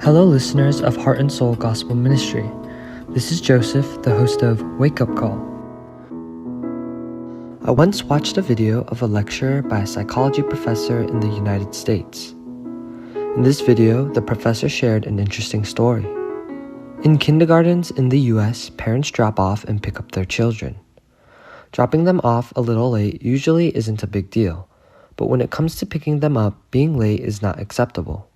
Hello, listeners of Heart and Soul Gospel Ministry. This is Joseph, the host of Wake Up Call. I once watched a video of a lecture by a psychology professor in the United States. In this video, the professor shared an interesting story. In kindergartens in the US, parents drop off and pick up their children. Dropping them off a little late usually isn't a big deal, but when it comes to picking them up, being late is not acceptable.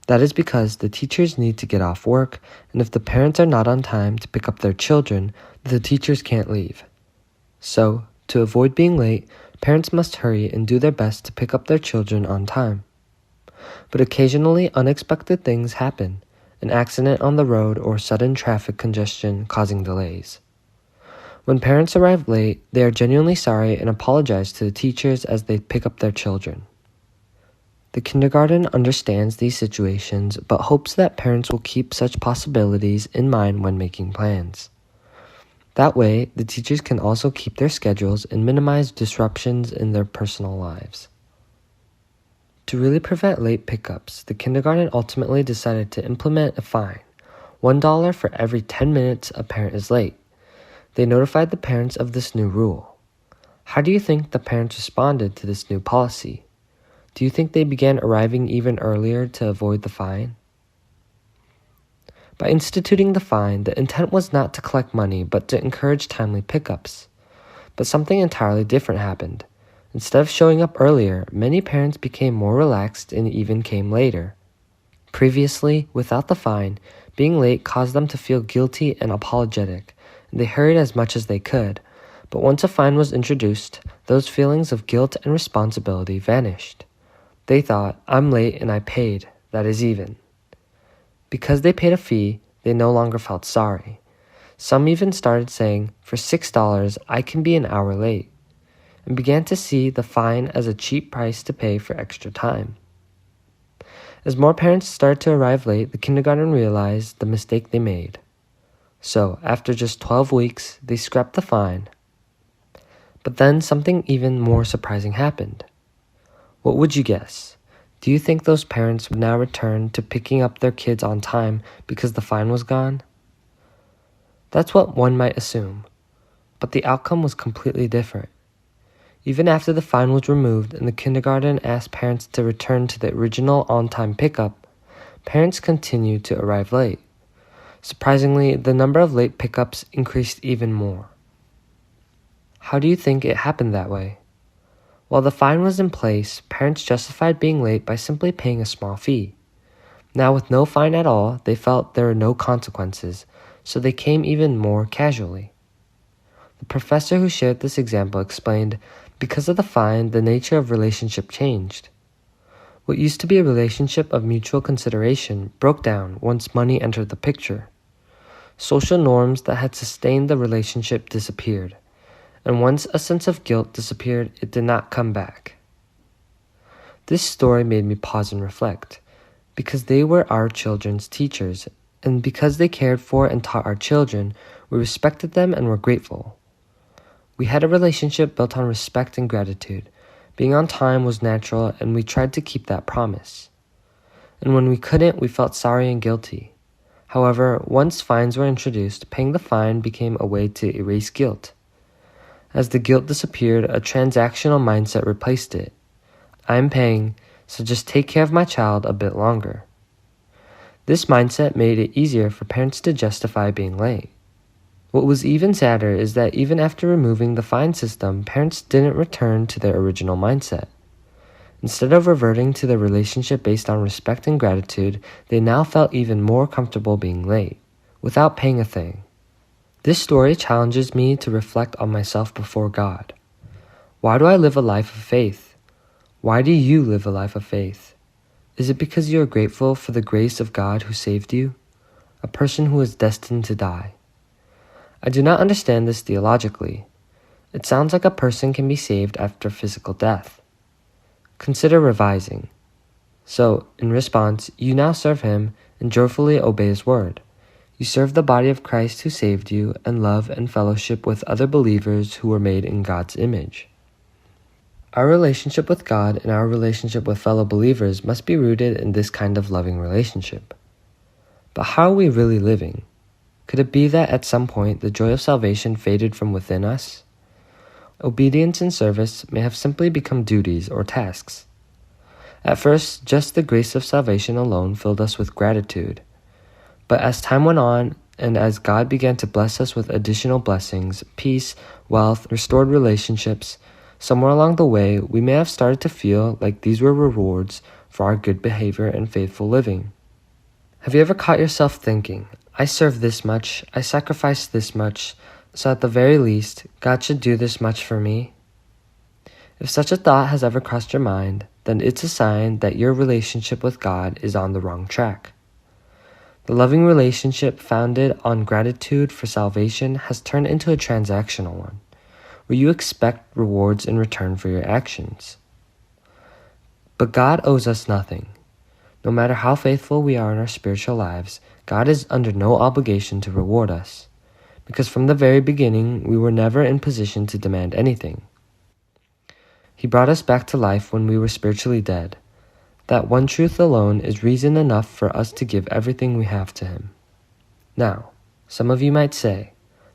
That is because the teachers need to get off work, and if the parents are not on time to pick up their children, the teachers can't leave. So, to avoid being late, parents must hurry and do their best to pick up their children on time. But occasionally, unexpected things happen, an accident on the road or sudden traffic congestion causing delays. When parents arrive late, they are genuinely sorry and apologize to the teachers as they pick up their children. The kindergarten understands these situations but hopes that parents will keep such possibilities in mind when making plans. That way, the teachers can also keep their schedules and minimize disruptions in their personal lives. To really prevent late pickups, the kindergarten ultimately decided to implement a fine, $1 for every 10 minutes a parent is late. They notified the parents of this new rule. How do you think the parents responded to this new policy? Do you think they began arriving even earlier to avoid the fine? By instituting the fine, the intent was not to collect money, but to encourage timely pickups. But something entirely different happened. Instead of showing up earlier, many parents became more relaxed and even came later. Previously, without the fine, being late caused them to feel guilty and apologetic, and they hurried as much as they could. But once a fine was introduced, those feelings of guilt and responsibility vanished. They thought, I'm late and I paid, that is even. Because they paid a fee, they no longer felt sorry. Some even started saying, for $6, I can be an hour late, and began to see the fine as a cheap price to pay for extra time. As more parents started to arrive late, the kindergarten realized the mistake they made. So, after just 12 weeks, they scrapped the fine. But then something even more surprising happened. What would you guess? Do you think those parents would now return to picking up their kids on time because the fine was gone? That's what one might assume, but the outcome was completely different. Even after the fine was removed and the kindergarten asked parents to return to the original on-time pickup, parents continued to arrive late. Surprisingly, the number of late pickups increased even more. How do you think it happened that way? While the fine was in place, parents justified being late by simply paying a small fee. Now with no fine at all, they felt there were no consequences, so they came even more casually. The professor who shared this example explained, because of the fine, the nature of relationship changed. What used to be a relationship of mutual consideration broke down once money entered the picture. Social norms that had sustained the relationship disappeared. And once a sense of guilt disappeared, it did not come back. This story made me pause and reflect, because they were our children's teachers, and because they cared for and taught our children, we respected them and were grateful. We had a relationship built on respect and gratitude. Being on time was natural, and we tried to keep that promise. And when we couldn't, we felt sorry and guilty. However, once fines were introduced, paying the fine became a way to erase guilt. As the guilt disappeared, a transactional mindset replaced it. I'm paying, so just take care of my child a bit longer. This mindset made it easier for parents to justify being late. What was even sadder is that even after removing the fine system, parents didn't return to their original mindset. Instead of reverting to the relationship based on respect and gratitude, they now felt even more comfortable being late, without paying a thing. This story challenges me to reflect on myself before God. Why do I live a life of faith? Why do you live a life of faith? Is it because you are grateful for the grace of God who saved you? A person who is destined to die. I do not understand this theologically. It sounds like a person can be saved after physical death. Consider revising. So, in response, you now serve Him and joyfully obey His word. You serve the body of Christ who saved you and love and fellowship with other believers who were made in God's image. Our relationship with God and our relationship with fellow believers must be rooted in this kind of loving relationship. But how are we really living? Could it be that at some point the joy of salvation faded from within us? Obedience and service may have simply become duties or tasks. At first, just the grace of salvation alone filled us with gratitude. But as time went on, and as God began to bless us with additional blessings, peace, wealth, restored relationships, somewhere along the way, we may have started to feel like these were rewards for our good behavior and faithful living. Have you ever caught yourself thinking, I serve this much, I sacrifice this much, so at the very least, God should do this much for me? If such a thought has ever crossed your mind, then it's a sign that your relationship with God is on the wrong track. The loving relationship founded on gratitude for salvation has turned into a transactional one, where you expect rewards in return for your actions. But God owes us nothing. No matter how faithful we are in our spiritual lives, God is under no obligation to reward us, because from the very beginning, we were never in position to demand anything. He brought us back to life when we were spiritually dead. That one truth alone is reason enough for us to give everything we have to Him. Now, some of you might say,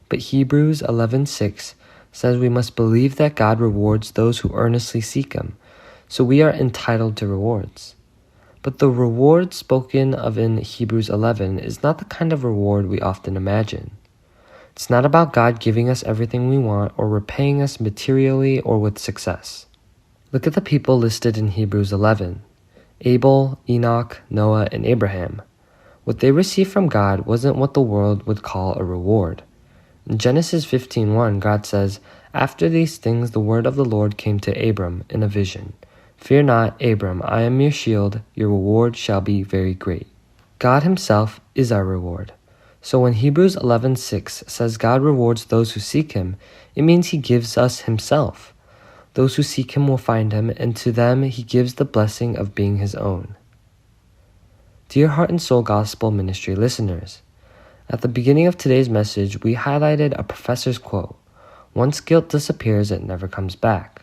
but Hebrews 11:6 says we must believe that God rewards those who earnestly seek Him, so we are entitled to rewards. But the reward spoken of in Hebrews 11 is not the kind of reward we often imagine. It's not about God giving us everything we want or repaying us materially or with success. Look at the people listed in Hebrews 11. Abel, Enoch, Noah, and Abraham. What they received from God wasn't what the world would call a reward. In Genesis 15:1, God says, After these things the word of the Lord came to Abram in a vision. Fear not, Abram, I am your shield, your reward shall be very great. God Himself is our reward. So when Hebrews 11:6 says God rewards those who seek Him, it means He gives us Himself. Those who seek Him will find Him, and to them He gives the blessing of being His own. Dear Heart and Soul Gospel Ministry listeners, at the beginning of today's message, we highlighted a professor's quote, Once guilt disappears, it never comes back.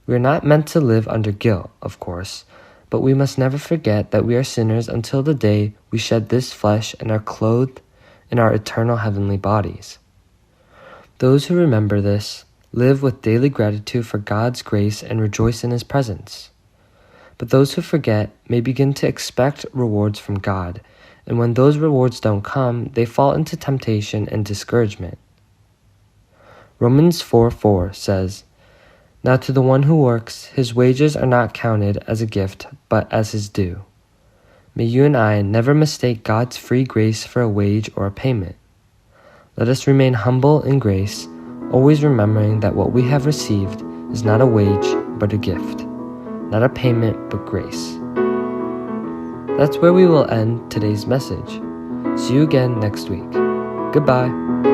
We are not meant to live under guilt, of course, but we must never forget that we are sinners until the day we shed this flesh and are clothed in our eternal heavenly bodies. Those who remember this live with daily gratitude for God's grace and rejoice in His presence. But those who forget may begin to expect rewards from God, and when those rewards don't come, they fall into temptation and discouragement. Romans 4:4 says, Now to the one who works, his wages are not counted as a gift, but as his due. May you and I never mistake God's free grace for a wage or a payment. Let us remain humble in grace, always remembering that what we have received is not a wage, but a gift. Not a payment, but grace. That's where we will end today's message. See you again next week. Goodbye.